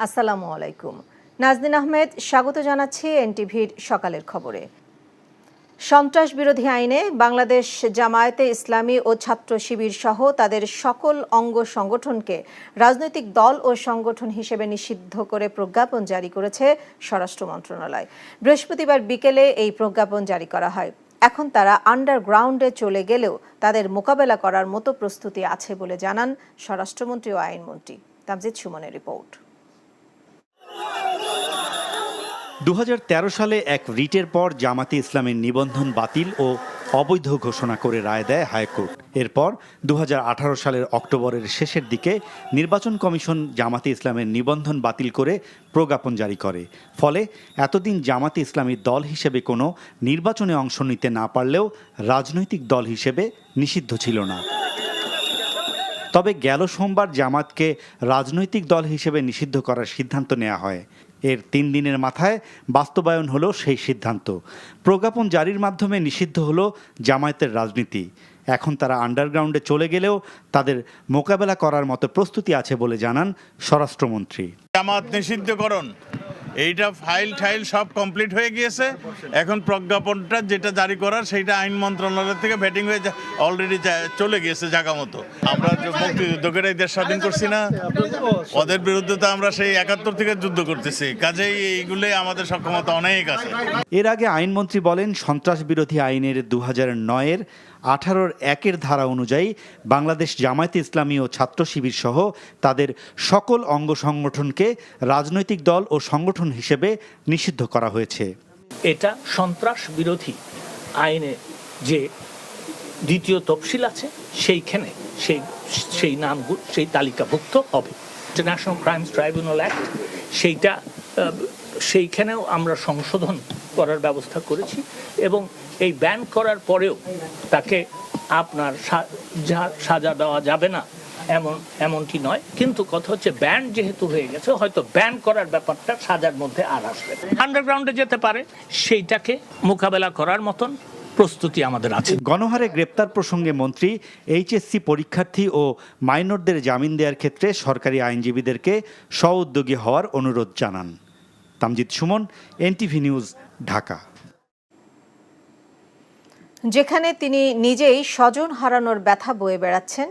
আসসালামু আলাইকুম। নাজনীন আহমেদ স্বাগত জানাচ্ছি এনটিভির সকালের খবরে। সন্ত্রাস বিরোধী আইনে বাংলাদেশ জামায়াতে ইসলামী ও ছাত্র শিবির সহ তাদের সকল অঙ্গ সংগঠনকে রাজনৈতিক দল ও সংগঠন হিসেবে নিষিদ্ধ করে প্রজ্ঞাপন জারি করেছে স্বরাষ্ট্র মন্ত্রণালয়। বৃহস্পতিবার বিকেলে এই প্রজ্ঞাপন জারি করা হয়। এখন তারা আন্ডারগ্রাউন্ডে চলে গেলেও তাদের মোকাবেলা করার মতো প্রস্তুতি আছে বলে জানান স্বরাষ্ট্রমন্ত্রী ও আইনমন্ত্রী। তামজিদ সুমনের রিপোর্ট। 2013 সালে এক রিটের পর জামাতে ইসলামের নিবন্ধন বাতিল ও অবৈধ ঘোষণা করে রায় দেয় হাইকোর্ট। এরপর 2018 সালের অক্টোবরের শেষের দিকে নির্বাচন কমিশন জামাতে ইসলামের নিবন্ধন বাতিল করে প্রজ্ঞাপন জারি করে। ফলে এতদিন জামাতে ইসলামী দল হিসেবে কোনো নির্বাচনে অংশ নিতে না পারলেও রাজনৈতিক দল হিসেবে নিষিদ্ধ ছিল না। তবে গেল সোমবার জামাতকে রাজনৈতিক দল হিসেবে নিষিদ্ধ করার সিদ্ধান্ত নেওয়া হয়। এর 3 দিনের মাথায় বাস্তবায়ন হলো সেই সিদ্ধান্ত। প্রজ্ঞাপন জারির মাধ্যমে নিষিদ্ধ হলো জামায়াতের রাজনীতি। এখন তারা আন্ডারগ্রাউন্ডে চলে গেলেও তাদের মোকাবেলা করার মতো প্রস্তুতি আছে বলে জানান স্বরাষ্ট্রমন্ত্রী। জামাত নিষিদ্ধকরণ এইটা ফাইল সব কমপ্লিট হয়ে গিয়েছে। এখন প্রজ্ঞাপনটা যেটা জারি করার সেইটা আইন মন্ত্রণালয় থেকে ভেটিং হয়ে অলরেডি চলে গিয়েছে জায়গা মতো। আমরা মুক্তিযুদ্ধকের এই দেশ স্বাধীন করছি না, ওদের বিরুদ্ধে তো আমরা সেই 71 থেকে যুদ্ধ করতেছি। কাজেই এইগুলোই আমাদের সক্ষমতা অনেক আছে। এর আগে আইনমন্ত্রী বলেন, সন্ত্রাস বিরোধী আইনের 2009-এর 18-1 ধারা অনুযায়ী বাংলাদেশ জামায়াতে ইসলামী ও ছাত্র শিবির সহ তাদের সকল অঙ্গ সংগঠনকে রাজনৈতিক দল ও সংগঠন হিসেবে নিষিদ্ধ করা হয়েছে। এটা সন্ত্রাস বিরোধী আইনে যে দ্বিতীয় তফসিল আছে সেইখানে সেই নামগুলো সেই তালিকাভুক্ত হবে। ইন্টারন্যাশনাল ক্রাইমস ট্রাইব্যুনাল অ্যাক্ট সেইখানেও আমরা সংশোধন করার ব্যবস্থা করেছি এবং এই ব্যান করার পরেও তাকে আপনার সাজা দেওয়া যাবে না এমনটি নয়, কিন্তু কথা হচ্ছে ব্যান যেহেতু হয়ে গেছে হয়তো ব্যান করার ব্যাপারটা সাজার মধ্যে আর আসবে। আন্ডারগ্রাউন্ডে যেতে পারে, সেইটাকে মোকাবেলা করার মতন প্রস্তুতি আমাদের আছে। গণহারে গ্রেপ্তার প্রসঙ্গে মন্ত্রী এইচএসসি পরীক্ষার্থী ও মাইনরদের জামিন দেওয়ার ক্ষেত্রে সরকারি আইনজীবীদেরকে স্ব-উদ্যোগী হওয়ার অনুরোধ জানান। Tamjid Suman, NTV news, Dhaka. যেখানে তিনি নিজেই স্বজন হারানোর ব্যথা বয়ে বেড়াচ্ছেন,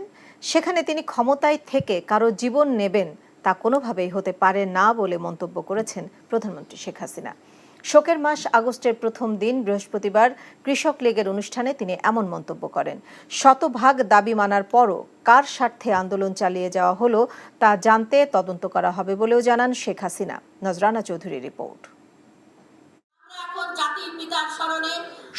সেখানে তিনি ক্ষমতায় থেকে কারো জীবন নেবেন তা কোনোভাবেই হতে পারে না বলে মন্তব্য করেছেন প্রধানমন্ত্রী শেখ হাসিনা। শোকের মাস আগস্টের প্রথম দিন বৃহস্পতিবার কৃষক লীগের অনুষ্ঠানে তিনি এমন মন্তব্য করেন। শতভাগ দাবি মানার পরও কার স্বার্থে আন্দোলন চালিয়ে যাওয়া হলো তা জানতে তদন্ত করা হবে বলেও জানান শেখ হাসিনা। নজরানা চৌধুরীর রিপোর্ট।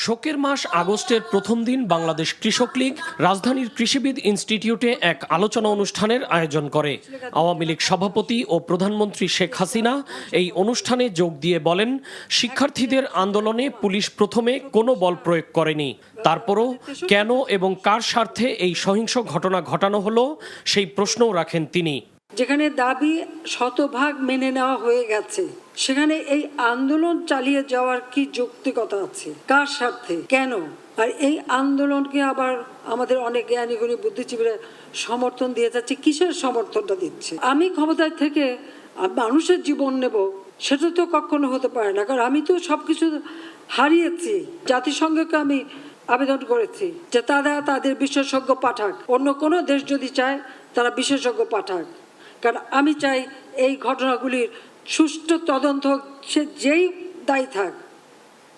শোকের মাস আগস্টের প্রথম দিন বাংলাদেশ কৃষক লীগ রাজধানীর কৃষিবিদ ইনস্টিটিউটে এক আলোচনা অনুষ্ঠানের আয়োজন করে। আওয়ামী লীগ সভাপতি ও প্রধানমন্ত্রী শেখ হাসিনা এই অনুষ্ঠানে যোগ দিয়ে বলেন, শিক্ষার্থীদের আন্দোলনে পুলিশ প্রথমে কোনো বল প্রয়োগ করেনি। তারপরও কেন এবং কার স্বার্থে এই সহিংস ঘটনা ঘটানো হলো সেই প্রশ্নও রাখেন তিনি। যেখানে দাবি শতভাগ মেনে নেওয়া হয়ে গেছে, সেখানে এই আন্দোলন চালিয়ে যাওয়ার কি যৌক্তিকতা আছে? কার স্বার্থে, কেন? আর এই আন্দোলনকে আবার আমাদের অনেক জ্ঞানী গুণী বুদ্ধিজীবীরা সমর্থন দিয়ে যাচ্ছে। কিসের সমর্থনটা দিচ্ছে? আমি ক্ষমতায় থেকে মানুষের জীবন নেব, সেটা তো কখনো হতে পারে না, কারণ আমি তো সবকিছু হারিয়েছি। জাতিসংঘকে আমি আবেদন করেছি যে তারা তাদের বিশেষজ্ঞ পাঠাক, অন্য কোনো দেশ যদি চায় তারা বিশেষজ্ঞ পাঠাক, কারণ আমি চাই এই ঘটনাগুলির সুষ্ঠু তদন্ত, সে যেই দায়ী থাক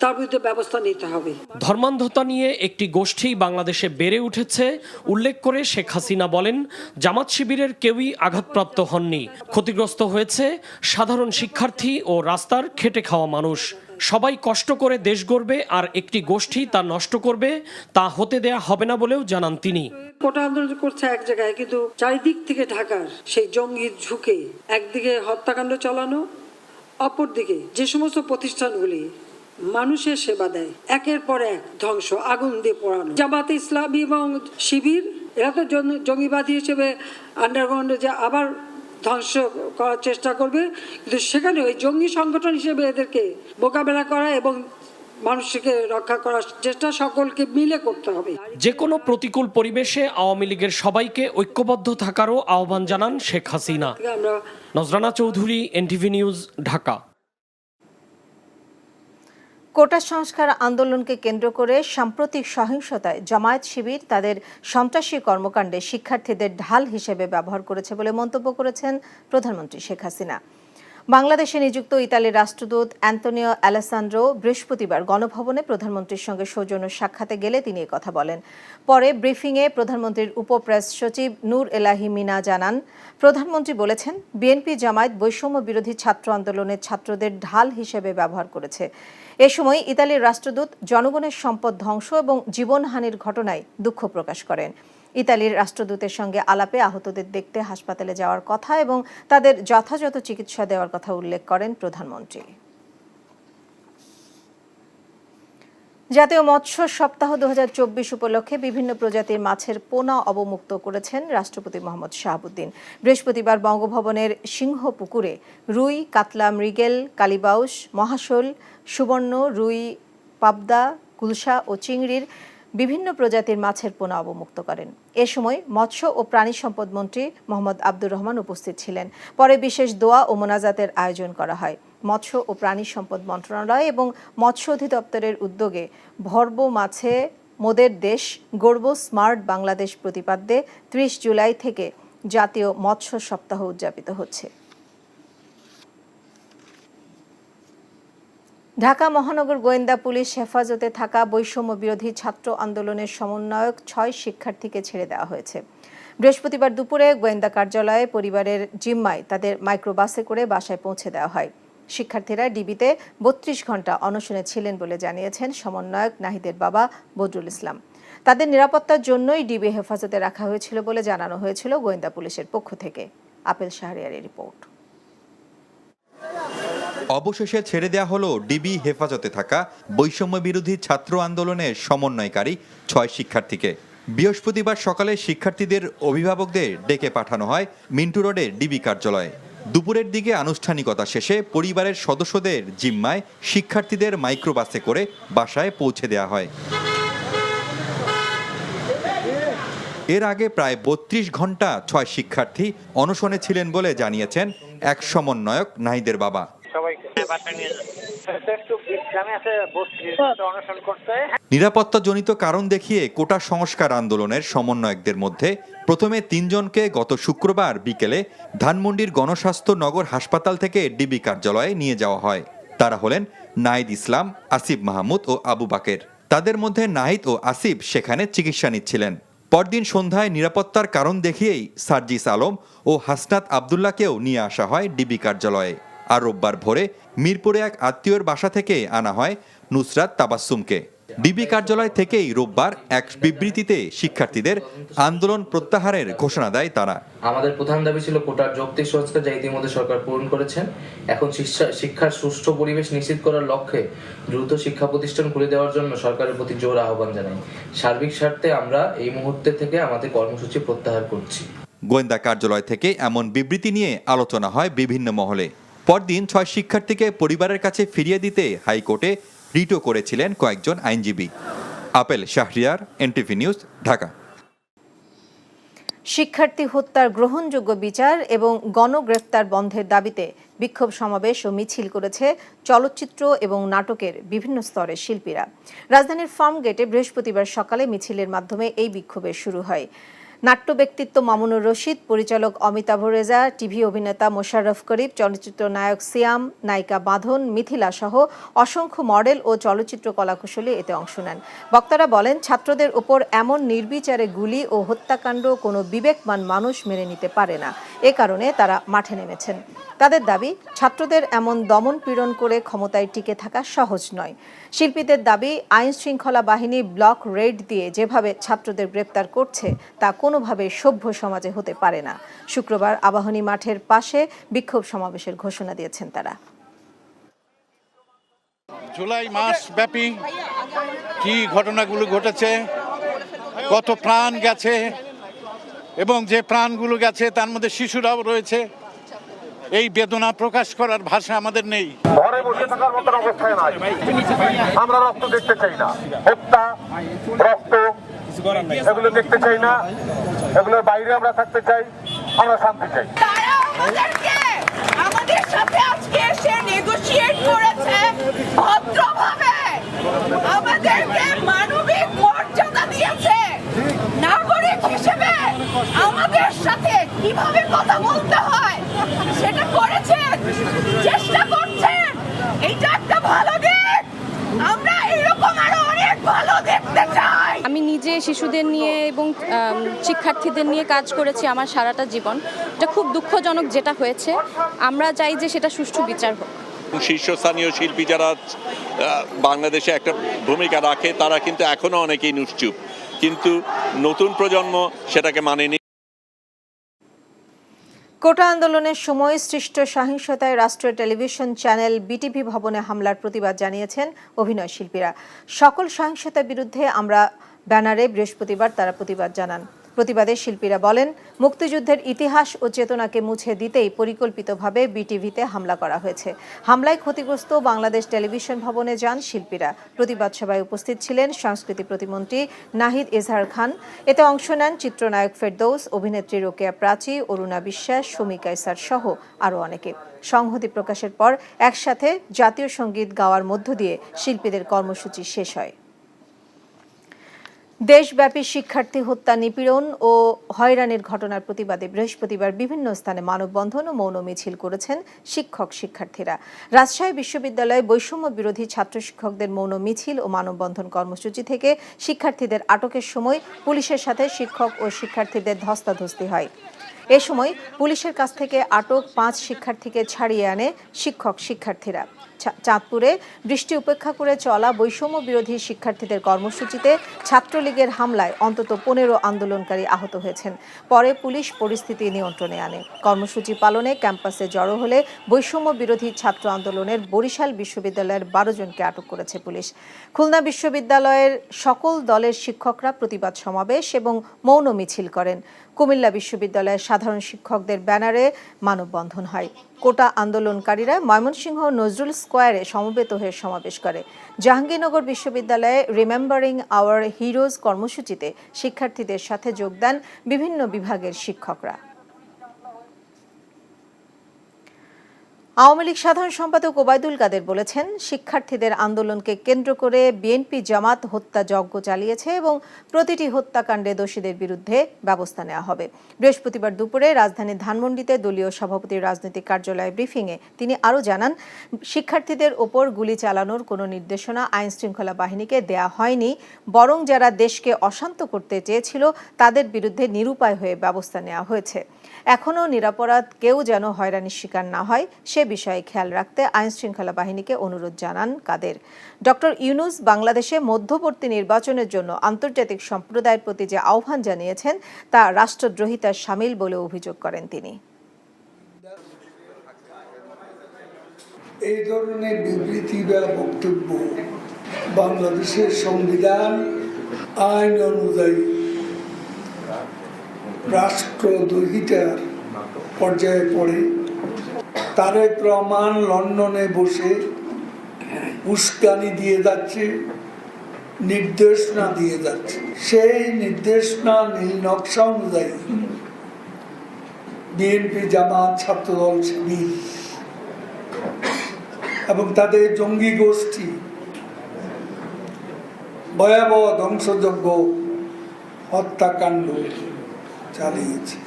তার বিরুদ্ধে ব্যবস্থা নিতে হবে। ধর্মান্ধতা নিয়ে একটি গোষ্ঠী বাংলাদেশে বেড়ে উঠেছে উল্লেখ করে শেখ হাসিনা বলেন, জামাত শিবিরের কেউই আঘাতপ্রাপ্ত হননি। ক্ষতিগ্রস্ত হয়েছে সাধারণ শিক্ষার্থী ও রাস্তার খেটে খাওয়া মানুষ। সবাই কষ্ট করে দেশ গড়বে, আর একটি গোষ্ঠী তা নষ্ট করবে, তা হতে দেয়া হবে না বলেও জানান তিনি। কোটা আন্দোলন করছে এক জায়গায়, কিন্তু চারিদিক থেকে ঢাকার সেই জঙ্গি ঝুঁকে একদিকে হত্যাকাণ্ড চালানো, অপরদিকে যে সমস্ত প্রতিষ্ঠানগুলি মানুষের সেবা দেয় একের পর এক ধ্বংস, আগুন দিয়ে পোড়ানো। জামাতে ইসলামী এবং শিবির এরা তো জঙ্গিবাদী হিসেবে আন্ডারগ্রাউন্ডে যে আবার ধ্বংস করার চেষ্টা করবে, কিন্তু সেখানে ওই জঙ্গি সংগঠন হিসেবে এদেরকে মোকাবেলা করা এবং মানুষকে রক্ষা করার চেষ্টা সকলকে মিলে করতে হবে। যে কোনো প্রতিকূল পরিবেশে আওয়ামী লীগের সবাইকে ঐক্যবদ্ধ থাকারও আহ্বান জানান শেখ হাসিনা। আমরা নজরানা চৌধুরী, এনটিভি নিউজ, ঢাকা। কোটা সংস্কার আন্দোলনকে কেন্দ্র করে সাম্প্রতিক সহিংসতায় জামায়াত শিবির তাদের সন্ত্রাসী কর্মকাণ্ডে শিক্ষার্থীদের ঢাল হিসেবে ব্যবহার করেছে বলে মন্তব্য করেছেন প্রধানমন্ত্রী শেখ হাসিনা। বাংলাদেশে নিযুক্ত ইতালির রাষ্ট্রদূত অ্যান্তোনিও অ্যালেসান্দ্রো বৃহস্পতিবার গণভবনে প্রধানমন্ত্রীর সঙ্গে সৌজন্য সাক্ষাতে গেলে তিনি কথা বলেন। পরে ব্রিফিংয়ে প্রধানমন্ত্রীর উপপ্রেস সচিব নূর এলাহি মিনা জানান, প্রধানমন্ত্রী বলেছেন বিএনপি জামায়াত বৈষম্য বিরোধী ছাত্র আন্দোলনের ছাত্রদের ঢাল হিসেবে ব্যবহার করেছে। এ সময় ইতালির রাষ্ট্রদূত জনগণের সম্পদ ধ্বংস এবং জীবনহানির ঘটনায় দুঃখ প্রকাশ করেন। ইতালির রাষ্ট্রদূতের সঙ্গে আলাপে আহতদের দেখতে হাসপাতালে যাওয়ার কথা এবং তাদের যথাযথ চিকিৎসা দেওয়ার কথা উল্লেখ করেন প্রধানমন্ত্রী। জাতীয় মৎস্য সপ্তাহ 2024 উপলক্ষে বিভিন্ন প্রজাতির মাছের পোনা অবমুক্ত করেছেন রাষ্ট্রপতি মোহাম্মদ শাহাবুদ্দিন। বৃহস্পতিবার বঙ্গভবনের সিংহপুকুরে রুই, কাতলা, মৃগেল, কালিবাউস, মহাশোল, সুবর্ণ, রুই, পাবদা, কুলসা ও চিংড়ির বিভিন্ন প্রজাতির মাছের পোনা অবমুক্ত করেন। এ সময় মৎস্য ও প্রাণী সম্পদ মন্ত্রী মোহাম্মদ আব্দুর রহমান উপস্থিত ছিলেন। পরে বিশেষ দোয়া ও মোনাজাতের আয়োজন করা হয়। মৎস্য ও প্রাণী সম্পদ মন্ত্রণালয় এবং মৎস্য অধিদপ্তরের উদ্যোগে ভরবো মাছে মোদের দেশ গড়ব স্মার্ট বাংলাদেশ প্রতিপাদ্যে 30 জুলাই থেকে জাতীয় মৎস্য সপ্তাহ উদযাপিত হচ্ছে। ঢাকা মহানগর গোয়েন্দা পুলিশ হেফাজতে থাকা বৈষম্য বিরোধী ছাত্র আন্দোলনের সমন্বয়ক 6 শিক্ষার্থীকে ছেড়ে দেওয়া হয়েছে। বৃহস্পতিবার দুপুরে গোয়েন্দা কার্যালয়ে পরিবারের জিম্মায় তাদের মাইক্রোবাসে করে বাসায় পৌঁছে দেওয়া হয়। শিক্ষার্থীরা ডিবিতে 32 ঘন্টা অনশনে ছিলেন বলে জানিয়েছেন সমন্বয়ক নাহিদের বাবা বদরুল ইসলাম। তাদের নিরাপত্তার জন্যই ডিবি হেফাজতে রাখা হয়েছিল বলে জানানো হয়েছিল গোয়েন্দা পুলিশের পক্ষ থেকে। আপেল শাহরিয়ারের রিপোর্ট। অবশেষে ছেড়ে দেয়া হলো ডিবি হেফাজতে থাকা বৈষম্য বিরোধী ছাত্র আন্দোলনের সমন্বয়কারী 6 শিক্ষার্থীকে। বৃহস্পতিবার সকালে শিক্ষার্থীদের অভিভাবকদের ডেকে পাঠানো হয় মিন্টু রোডের ডিবি কার্যালয়ে। দুপুরের দিকে আনুষ্ঠানিকতা শেষে পরিবারের সদস্যদের জিম্মায় শিক্ষার্থীদের মাইক্রোবাসে করে বাসায় পৌঁছে দেওয়া হয়। এর আগে প্রায় 32 ঘন্টা 6 শিক্ষার্থী অনশনে ছিলেন বলে জানিয়েছেন এক সমন্বয়ক নাহিদের বাবা। নিরাপত্তাজনিত কারণ দেখিয়ে কোটা সংস্কার আন্দোলনের সমন্বয়কদের মধ্যে প্রথমে 3 জনকে গত শুক্রবার বিকেলে ধানমন্ডির গণস্বাস্থ্য নগর হাসপাতাল থেকে ডিবি কার্যালয়ে নিয়ে যাওয়া হয়। তারা হলেন নাহিদ ইসলাম, আসিফ মাহমুদ ও আবু বাকের। তাদের মধ্যে নাহিদ ও আসিফ সেখানে চিকিৎসা নিচ্ছিলেন। পরদিন সন্ধ্যায় নিরাপত্তার কারণ দেখিয়েই সার্জিস আলম ও হাসনাত আবদুল্লাহকেও নিয়ে আসা হয় ডিবি কার্যালয়ে। আর রোববার ভোরে মিরপুরে এক আত্মীয়র বাসা থেকে আনা হয় নুসরাত তাবাসসুমকে। ডিবি কার্যালয় থেকেই রোববার এক বিবৃতিতে শিক্ষার্থীদের আন্দোলন প্রত্যাহারের ঘোষণা দেয় তারা। আমাদের প্রধান দাবি ছিল কোটার যৌক্তিক সংস্কার, যা ইতিমধ্যে সরকার পূরণ করেছেন। এখন শিক্ষার সুষ্ঠু পরিবেশ নিশ্চিত করার লক্ষ্যে দ্রুত শিক্ষা প্রতিষ্ঠান খুলে দেওয়ার জন্য সরকারের প্রতি জোর আহ্বান জানাই। সার্বিক স্বার্থে আমরা এই মুহূর্তে থেকে আমাদের কর্মসূচি প্রত্যাহার করছি। গোয়েন্দা কার্যালয় থেকে এমন বিবৃতি নিয়ে আলোচনা হয় বিভিন্ন মহলে। পরদিন 6 শিক্ষার্থীকে পরিবারের কাছে ফিরিয়ে দিতে হাইকোর্টে রিটও করেছিলেন কয়েকজন আইনজীবী। Apple Shahriar, NTV news, Dhaka. শিক্ষার্থী হত্যার গ্রহণযোগ্য বিচার এবং গণগ্রেফতার বন্ধের দাবিতে বিক্ষোভ সমাবেশ ও মিছিল করেছে চলচ্চিত্র এবং নাটকের বিভিন্ন স্তরের শিল্পীরা। রাজধানীর ফার্মগেটে বৃহস্পতিবার সকালে মিছিলের মাধ্যমে এই বিক্ষোভের শুরু হয়। নাট্য ব্যক্তিত্ব মামুনুর রশিদ, পরিচালক অমিতাভ রেজা, টিভি অভিনেতা মোশাররফ করিম, চলচ্চিত্র নায়ক সিয়াম, নায়িকা বাঁধন, মিথিলা সহ অসংখ্য মডেল ও চলচ্চিত্র কলাকুশলী এতে অংশ নেন। বক্তারা বলেন, ছাত্রদের ওপর এমন নির্বিচারে গুলি ও হত্যাকাণ্ড কোনো বিবেকমান মানুষ মেনে নিতে পারে না। এ কারণে তারা মাঠে নেমেছেন। তাদের দাবি, ছাত্রদের এমন দমন পীড়ন করে ক্ষমতায় টিকে থাকা সহজ নয়। শিল্পীদের দাবি, আইন শৃঙ্খলা বাহিনী ব্লক রেড দিয়ে যেভাবে ছাত্রদের গ্রেপ্তার করছে তা কোনোভাবে সভ্য সমাজে হতে পারে না। শুক্রবার আবাহনী মাঠের পাশে বিক্ষোভ সমাবেশের ঘোষণা দিয়েছেন তারা। জুলাই মাস ব্যাপী কি ঘটনাগুলো ঘটেছে, কত প্রাণ গেছে, এবং যে প্রাণগুলো গেছে তার মধ্যে শিশুরাও রয়েছে, এই বেদনা প্রকাশ করার ভাষা আমাদের নেই। বসে থাকার মতন অবস্থায় নাই। আমরা রক্ত দেখতে চাই না, হত্যা, রক্ত এগুলো দেখতে চাই না। এগুলোর বাইরে আমরা থাকতে চাই, আমরা শান্তি চাই। আমাদের সাথে আজকে এসে নেগোশিয়েট করেছে ভদ্রভাবে, আমাদেরকে মানবিক মর্যাদা দিয়েছে। নাগরিক হিসেবে আমাদের সাথে কিভাবে কথা বলতে হয় সেটা করেছেন, চেষ্টা করছেন। এইটা একটা ভালো দিক, আমরা এরকম আরো অনেক ভালো দেখতে চাই। আমি নিজে শিশুদের নিয়ে এবং শিক্ষার্থীদের নিয়ে কাজ করেছি আমার সারাটা জীবন। এটা খুব দুঃখজনক যেটা হয়েছে, আমরা চাই যে সেটা সুষ্ঠু বিচার হোক। শীর্ষস্থানীয় শিল্পী যারা বাংলাদেশে একটা ভূমিকা রাখে তারা কিন্তু এখনো অনেকেই নিশ্চুপ, কিন্তু নতুন প্রজন্ম সেটাকে মানেনি। কোটা আন্দোলনের সময় সৃষ্ট সহিংসতায় রাষ্ট্রীয় টেলিভিশন চ্যানেল বিটিভি ভবনে হামলার প্রতিবাদ জানিয়েছেন অভিনয় শিল্পীরা। সকল সহিংসতার বিরুদ্ধে আমরা ব্যানারে বৃহস্পতিবার তারা প্রতিবাদ জানান। প্রতিবাদে শিল্পীরা বলেন, মুক্তিযুদ্ধের ইতিহাস ও চেতনাকে মুছে দিতেই পরিকল্পিতভাবে বিটিভিতে হামলা করা হয়েছে। হামলায় ক্ষতিগ্রস্ত বাংলাদেশ টেলিভিশন ভবনে যান শিল্পীরা। প্রতিবাদ সভায় উপস্থিত ছিলেন সংস্কৃতি প্রতিমন্ত্রী নাহিদ ইজহার খান। এতে অংশ নেন চিত্রনায়ক ফেরদৌস, অভিনেত্রী রোকেয়া প্রাচী, অরুণা বিশ্বাস, শমী কায়সার সহ আরও অনেকে। সংহতি প্রকাশের পর একসাথে জাতীয় সঙ্গীত গাওয়ার মধ্য দিয়ে শিল্পীদের কর্মসূচি শেষ হয়। দেশব্যাপী শিক্ষার্থী হত্যা, নিপীড়ন ও হয়রানির ঘটনার প্রতিবাদে বৃহস্পতিবার বিভিন্ন স্থানে মানববন্ধন ও মৌন মিছিল করেছেন শিক্ষক শিক্ষার্থীরা। রাজশাহী বিশ্ববিদ্যালয়ে বৈষম্য বিরোধী ছাত্র শিক্ষকদের মৌন মিছিল ও মানববন্ধন কর্মসূচি থেকে শিক্ষার্থীদের আটকের সময় পুলিশের সাথে শিক্ষক ও শিক্ষার্থীদের ধস্তাধস্তি হয়। এ সময় পুলিশের কাছ থেকে আটক 5 শিক্ষার্থীকে ছাড়িয়ে আনে শিক্ষক শিক্ষার্থীরা। চাঁদপুরে বৃষ্টি উপেক্ষা করে চলা বৈষম্য বিরোধী শিক্ষার্থীদের কর্মসূচিতে ছাত্রলীগের হামলায় অন্তত 15 আন্দোলনকারী আহত হয়েছেন। পরে পুলিশ পরিস্থিতি নিয়ন্ত্রণে আনে। কর্মসূচি পালনে ক্যাম্পাসে জড়ো হলে বৈষম্য বিরোধী ছাত্র আন্দোলনের বরিশাল বিশ্ববিদ্যালয়ের 12 জনকে আটক করেছে পুলিশ। খুলনা বিশ্ববিদ্যালয়ের সকল দলের শিক্ষকরা প্রতিবাদ সমাবেশ এবং মৌন মিছিল করেন। কুমিল্লা বিশ্ববিদ্যালয়ের সাধারণ শিক্ষকদের ব্যানারে মানববন্ধন হয়। কোটা আন্দোলনকারীরা ময়মনসিংহ নজরুল স্কোয়ারে সমবেত হয়ে সমাবেশ করে। জাহাঙ্গীরনগর বিশ্ববিদ্যালয়ে রিমেম্বারিং আওয়ার হিরোজ কর্মসূচিতে শিক্ষার্থীদের সাথে যোগ দেন বিভিন্ন বিভাগের শিক্ষকরা। আওয়ামী লীগ সাধারণ সম্পাদক ওবায়দুল কাদের বলেছেন, শিক্ষার্থীদের আন্দোলনকে কেন্দ্র করে বিএনপি জামাত হত্যাযজ্ঞ চালিয়েছে এবং প্রতিটি হত্যাকাণ্ডে দোষীদের বিরুদ্ধে ব্যবস্থা নেওয়া হবে। বৃহস্পতিবার দুপুরে রাজধানীর ধানমন্ডিতে দলীয় সভাপতির রাজনৈতিক কার্যালয়ে ব্রিফিংয়ে তিনি আরও জানান, শিক্ষার্থীদের ওপর গুলি চালানোর কোনো নির্দেশনা আইনশৃঙ্খলা বাহিনীকে দেয়া হয়নি, বরং যারা দেশকে অশান্ত করতে চেয়েছিল তাদের বিরুদ্ধে নিরুপায় হয়ে ব্যবস্থা নেওয়া হয়েছে। এখনও নিরপরাধ কেউ যেন হয়রানির শিকার না হয় সে বিষয়ে খেয়াল রাখতে আইনশৃঙ্খলা বাহিনীকে অনুরোধ জানান কাদের। ডক্টর ইউনূস বাংলাদেশে মধ্যবর্তী নির্বাচনের জন্য আন্তর্জাতিক সম্প্রদায়ের প্রতি যে আহ্বান জানিয়েছেন তা রাষ্ট্রদ্রোহিতার শামিল বলে অভিযোগ করেন তিনি। এই ধরনের বিবৃতি বা বক্তব্য বাংলাদেশের সংবিধান আইন অনুযায়ী রাষ্ট্রদ্রোহিতার পর্যায়ে পড়ে। তারেক রহমান লন্ডনে বসে উস্কানি দিয়ে যাচ্ছে, নির্দেশনা দিয়ে যাচ্ছে। সেই নির্দেশনা নীল নকশা অনুযায়ী বিএনপি জামাত ছাত্রদল শিবির এবং তাদের জঙ্গি গোষ্ঠী ভয়াবহ ধ্বংসযজ্ঞ হত্যাকাণ্ড চালিয়েছে।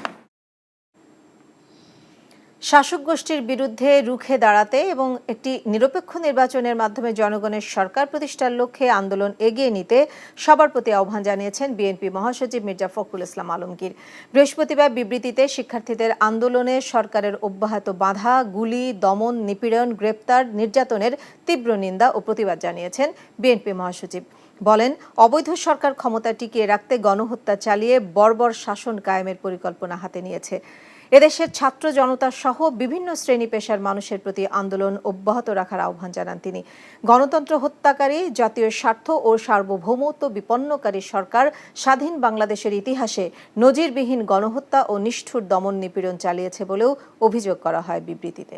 শাসক গোষ্ঠীর বিরুদ্ধে রুখে দাঁড়াতে এবং একটি নিরপেক্ষ নির্বাচনের মাধ্যমে জনগণের সরকার প্রতিষ্ঠার লক্ষ্যে আন্দোলন এগিয়ে নিতে সবার প্রতি আহ্বান জানিয়েছেন বিএনপি মহাসচিব মির্জা ফখরুল ইসলাম আলমগীর। বৃহস্পতিবার বিবৃতিতে শিক্ষার্থীদের আন্দোলনে সরকারের অব্যাহত বাধা, গুলি, দমন, নিপীড়ন, গ্রেপ্তার, নির্যাতনের তীব্র নিন্দা ও প্রতিবাদ জানিয়েছেন বিএনপি মহাসচিব। বলেন, অবৈধ সরকার ক্ষমতা টিকিয়ে রাখতে গণহত্যা চালিয়ে বর্বর শাসন কায়েমের পরিকল্পনা হাতে নিয়েছে। এদেশের ছাত্র জনতা সহ বিভিন্ন শ্রেণী পেশার মানুষের প্রতি আন্দোলন অব্যাহত রাখার আহ্বান জানান তিনি। গণতন্ত্র হত্যাকারী, জাতীয় স্বার্থ ও সার্বভৌমত্ব বিপন্নকারী সরকার স্বাধীন বাংলাদেশের ইতিহাসে নজিরবিহীন গণহত্যা ও নিষ্ঠুর দমন নিপীড়ন চালিয়েছে বলেও অভিযোগ করা হয় বিবৃতিতে।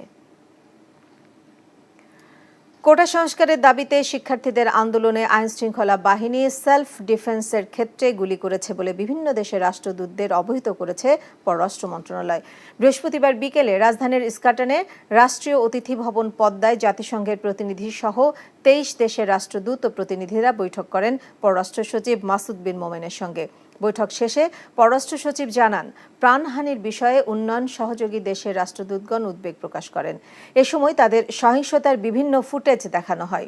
কোটা সংস্কারের দাবিতে শিক্ষার্থীদের আন্দোলনে আইনশৃঙ্খলা বাহিনী সেলফ ডিফেন্সের ক্ষেত্রে গুলি করেছে বলে বিভিন্ন দেশের রাষ্ট্রদূতদের অবহিত করেছে পররাষ্ট্র মন্ত্রণালয়। বৃহস্পতিবার বিকেলে রাজধানীর ইস্কাটনে রাষ্ট্রীয় অতিথি ভবন পদ্মায় জাতিসংঘের প্রতিনিধি সহ 23 দেশের রাষ্ট্রদূত ও প্রতিনিধিরা বৈঠক করেন পররাষ্ট্র সচিব মাসুদ বিন মোমেনের সঙ্গে। বৈঠক শেষে পররাষ্ট্র সচিব জানান, প্রাণহানির বিষয়ে উন্নয়ন সহযোগী দেশের রাষ্ট্রদূতগণ উদ্বেগ প্রকাশ করেন। এ সময় তাদের সহিংসতার বিভিন্ন ফুটেজ দেখানো হয়।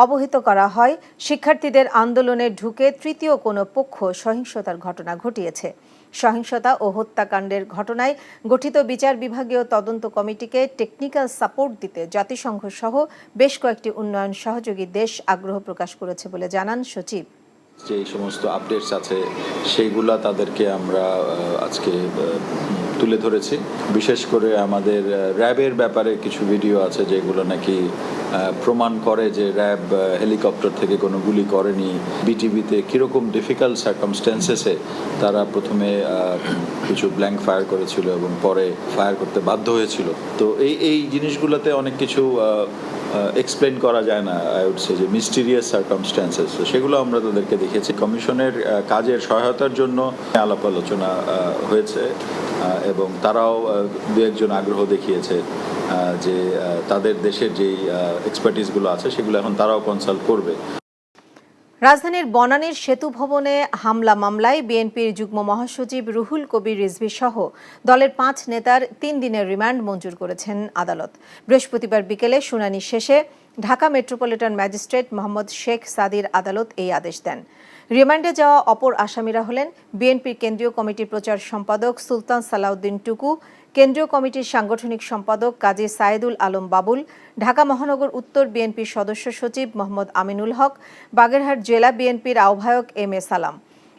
অবহিত করা হয়, শিক্ষার্থীদের আন্দোলনে ঢুকে তৃতীয় কোনো পক্ষ সহিংসতার ঘটনা ঘটিয়েছে। সহিংসতা ও হত্যাকাণ্ডের ঘটনায় গঠিত বিচার বিভাগীয় তদন্ত কমিটিকে টেকনিক্যাল সাপোর্ট দিতে জাতিসংঘ সহ বেশ কয়েকটি উন্নয়ন সহযোগী দেশ আগ্রহ প্রকাশ করেছে বলে জানান সচিব। যে সমস্ত আপডেটস আছে সেইগুলা তাদেরকে আমরা আজকে তুলে ধরেছি। বিশেষ করে আমাদের র্যাবের ব্যাপারে কিছু ভিডিও আছে যেগুলো নাকি প্রমাণ করে যে র্যাব হেলিকপ্টার থেকে কোনো গুলি করেনি। বিটিভিতে কীরকম ডিফিকাল্ট সার্কামস্ট্যান্সেসে তারা প্রথমে কিছু ব্ল্যাঙ্ক ফায়ার করেছিল এবং পরে ফায়ার করতে বাধ্য হয়েছিল। তো এই জিনিসগুলোতে অনেক কিছু এক্সপ্লেন করা যায় না, আই উড সে যে মিস্টিরিয়াস সার্কামস্ট্যান্সেস, তো সেগুলো আমরা তাদেরকে দেখেছি। কমিশনের কাজের সহায়তার জন্য আলাপ আলোচনা হয়েছে এবং তারাও দু একজন আগ্রহ দেখিয়েছে যে তাদের দেশের যেই এক্সপার্টিসগুলো আছে সেগুলো এখন তারাও কনসাল্ট করবে। রাজধানীর বনানীর সেতু ভবনে হামলা মামলায় বিএনপির যুগ্ম মহাসচিব রুহুল কবির রিজভী সহ দলের 5 নেতার 3 দিনের রিমান্ড মঞ্জুর করেছেন আদালত। বৃহস্পতিবার বিকেলে শুনানি শেষে ঢাকা মেট্রোপলিটন ম্যাজিস্ট্রেট মোহাম্মদ শেখ সাদির আদালত এই আদেশ দেন। রিমান্ডে যাওয়া অপর আসামিরা হলেন বিএনপির কেন্দ্রীয় কমিটির প্রচার সম্পাদক সুলতান সালাউদ্দিন টুকু, কেন্দ্রীয় কমিটির সাংগঠনিক সম্পাদক কাজী সায়েদুল আলম বাবুল, ঢাকা মহানগর উত্তর বিএনপির সদস্য সচিব মোহাম্মদ আমিনুল হক, বাগেরহাট জেলা বিএনপির আহ্বায়ক এম এ সালাম।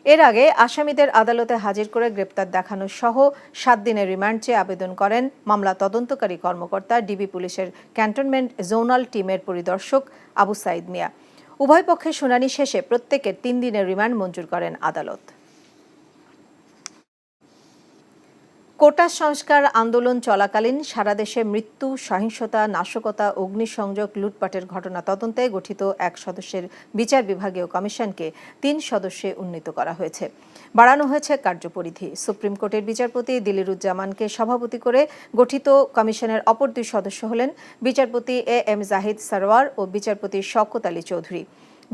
এর আগে আসামিদের আদালতে হাজির করে গ্রেপ্তার দেখানো সহ 7 দিনের রিমান্ড চেয়ে আবেদন করেন মামলা তদন্তকারী কর্মকর্তা ডিবি পুলিশের ক্যান্টনমেন্ট জোনাল টিমের পরিদর্শক আবু সাইদ মিয়া। উভয় পক্ষের শুনানি শেষে প্রত্যেকের 3 দিনের রিমান্ড মঞ্জুর করেন আদালত। কোটা সংস্কার আন্দোলন চলাকালীন সারা দেশে মৃত্যু, সহিংসতা, নাশকতা, অগ্নিসংযোগ, লুটপাটের ঘটনা তদন্তে গঠিত 1 সদস্যের বিচার বিভাগীয় কমিশনকে 3 সদস্যে উন্নীত করা হয়েছে। বাড়ানো হয়েছে কার্যপরিধি। সুপ্রিম কোর্টের বিচারপতি দিলিরুজ্জামানকে সভাপতি করে গঠিত কমিশনের অপর 2 সদস্য হলেন বিচারপতি এ এম জাহিদ সরওয়ার ও বিচারপতি শওকত আলী চৌধুরী।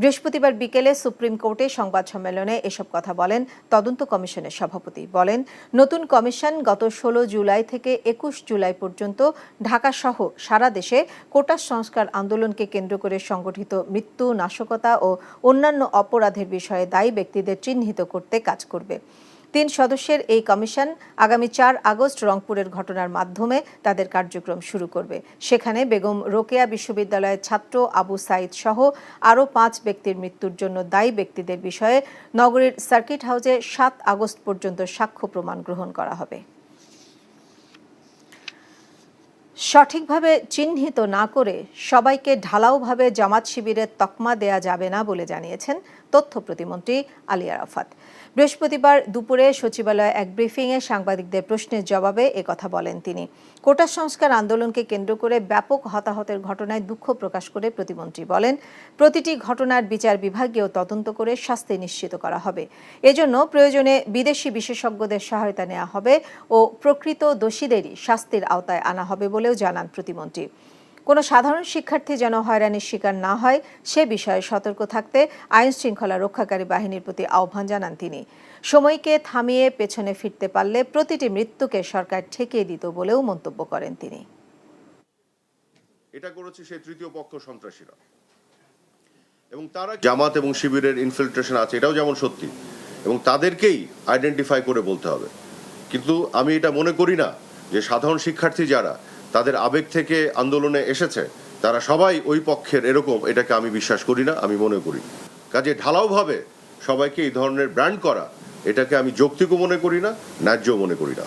বৃহস্পতিবার বিকেলে সুপ্রিম কোর্টে সংবাদ সম্মেলনে এসব কথা বলেন তদন্ত কমিশনের সভাপতি। বলেন, নতুন কমিশন গত 16 জুলাই থেকে 21 জুলাই পর্যন্ত ঢাকাসহ সারা দেশে কোটা সংস্কার আন্দোলনকে কেন্দ্র করে সংগঠিত মৃত্যু, নাশকতা ও অন্যান্য অপরাধের বিষয়ে দায়ী ব্যক্তিদের চিহ্নিত করতে কাজ করবে। 3 সদস্যের এই কমিশন আগামী 4 আগস্ট রংপুরের ঘটনার মাধ্যমে তাদের কার্যক্রম শুরু করবে। সেখানে বেগম রোকেয়া বিশ্ববিদ্যালয়ের ছাত্র আবু সাইদ সহ আরও 5 ব্যক্তির মৃত্যুর জন্য দায়ী ব্যক্তিদের বিষয়ে নগরীর সার্কিট হাউসে 7 আগস্ট পর্যন্ত সাক্ষ্য প্রমাণ গ্রহণ করা হবে। সঠিকভাবে চিহ্নিত না করে সবাইকে ঢালাওভাবে জামাত শিবিরের তকমা দেয়া যাবে না বলে জানিয়েছেন তথ্য প্রতিমন্ত্রী আলী আরাফাত। বৃহস্পতিবার দুপুরে সচিবালয়ে এক ব্রিফিংয়ে সাংবাদিকদের প্রশ্নের জবাবে একথা বলেন তিনি। কোটা সংস্কার আন্দোলনকে কেন্দ্র করে ব্যাপক হতাহতের ঘটনায় দুঃখ প্রকাশ করে প্রতিমন্ত্রী বলেন, প্রতিটি ঘটনার বিচার বিভাগীয় তদন্ত করে শাস্তি নিশ্চিত করা হবে। এজন্য প্রয়োজনে বিদেশি বিশেষজ্ঞদের সহায়তা নেওয়া হবে ও প্রকৃত দোষীদেরই শাস্তির আওতায় আনা হবে বলেও জানান প্রতিমন্ত্রী। কোনো সাধারণ শিক্ষার্থী যেন হয়রানির শিকার না হয় সে বিষয়ে সতর্ক থাকতে আইন শৃঙ্খলা রক্ষাকারী বাহিনীর প্রতি আহ্বান জানান তিনি। সময়কে থামিয়ে পেছনে ফিরতে পারলে প্রতিটি মৃত্যুকে সরকার ঠেকিয়ে দিত বলেও মন্তব্য করেন তিনি। এটা করেছে সেই তৃতীয় পক্ষ সন্ত্রাসীরা, এবং তারা জামাত এবং শিবিরের ইনফিল্ট্রেশন আছে, এটাও যেমন সত্যি, এবং তাদেরকেই আইডেন্টিফাই করে বলতে হবে। কিন্তু আমি এটা মনে করি না যে সাধারণ শিক্ষার্থী যারা তাদের আবেগ থেকে আন্দোলনে এসেছে তারা সবাই ওই পক্ষের, এরকম এটাকে আমি বিশ্বাস করি না, আমি মনে করি। কাজে ঢালাওভাবে সবাইকে এই ধরনের ব্র্যান্ড করা, এটাকে আমি যৌক্তিকও মনে করি না, ন্যায্যও মনে করি না।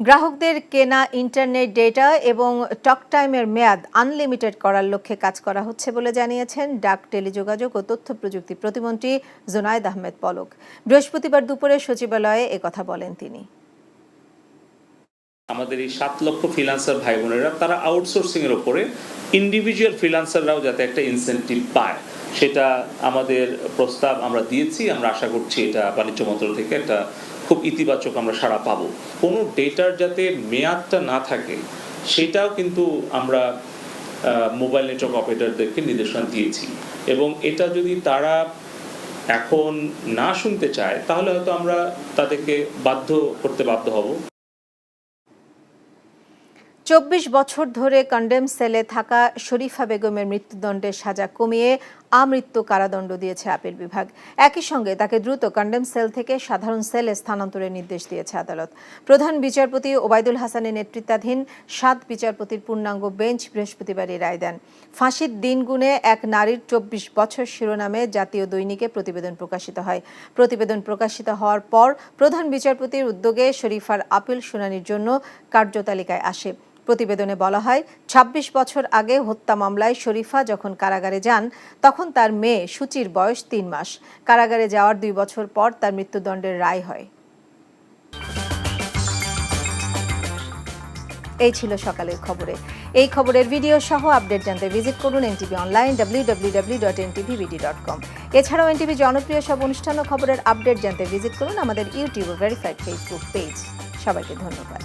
গ্রাহকদের কেনা ইন্টারনেট ডেটা এবং টক টাইমের মেয়াদ আনলিমিটেড করার লক্ষ্যে কাজ করা হচ্ছে বলে জানিয়েছেন ডাক, টেলিযোগাযোগ ও তথ্য প্রযুক্তি প্রতিমন্ত্রী জুনায়েদ আহমেদ পলক। বৃহস্পতিবার দুপুরে সচিবালয়ে একথা বলেন তিনি। আমাদের এই 7 লক্ষ ফ্রিল্যান্সার ভাই বোনেরা তারা আউটসোর্সিং এর উপরে ইন্ডিভিজুয়াল ফ্রিল্যান্সাররাও যাতে একটা ইনসেন্টিভ পায়, সেটা আমাদের প্রস্তাব আমরা দিয়েছি। আমরা আশা করছি এটা বাণিজ্য মন্ত্রণালয় থেকে একটা খুব ইতিবাচক আমরা সাড়া পাবো। কোনো ডেটার যাতে মেয়াদটা না থাকে সেটাও কিন্তু আমরা মোবাইল নেটওয়ার্ক অপারেটরদেরকে নির্দেশনা দিয়েছি, এবং এটা যদি তারা এখন না শুনতে চায় তাহলে হয়তো আমরা তাদেরকে বাধ্য হব। 24 বছর ধরে কন্ডেম সেলে থাকা শরীফা বেগমের মৃত্যুদণ্ডের সাজা কমিয়ে আমৃত্যু কারাদণ্ড দিয়েছে আপিল বিভাগ। একই সঙ্গে তাকে দ্রুত কন্ডেম সেল থেকে সাধারণ সেলে স্থানান্তরের নির্দেশ দিয়েছে আদালত। প্রধান বিচারপতি ওবায়দুল হাসানের নেতৃত্বাধীন 7 বিচারপতির পূর্ণাঙ্গ বেঞ্চ বৃহস্পতিবার এই রায় দেন। ফাঁসির দিন গুণে এক নারীর 24 বছর শিরোনামে জাতীয় দৈনিকে প্রতিবেদন প্রকাশিত হয়। প্রতিবেদন প্রকাশিত হওয়ার পর প্রধান বিচারপতির উদ্যোগে শরীফার আপিল শুনানির জন্য কার্যতালিকায় আসে। প্রতিবেদনে বলা হয়, 26 বছর আগে হত্যা মামলায় শরীফা যখন কারাগারে যান তখন তার মেয়ে সুচির বয়স 3 মাস। কারাগারে যাওয়ার 2 বছর পর তার মৃত্যুদণ্ডের রায় হয়। এই ছিল সকালের খবরে। এই খবরের ভিডিও সহ আপডেট জানতে ভিজিট করুন এনটিভি অনলাইন www.ntvbd.com। এছাড়াও এনটিভি জনপ্রিয় সব অনুষ্ঠান ও খবরের আপডেট জানতে ভিজিট করুন আমাদের ইউটিউব ভেরিফাইড ফেসবুক পেজ। সবাইকে ধন্যবাদ।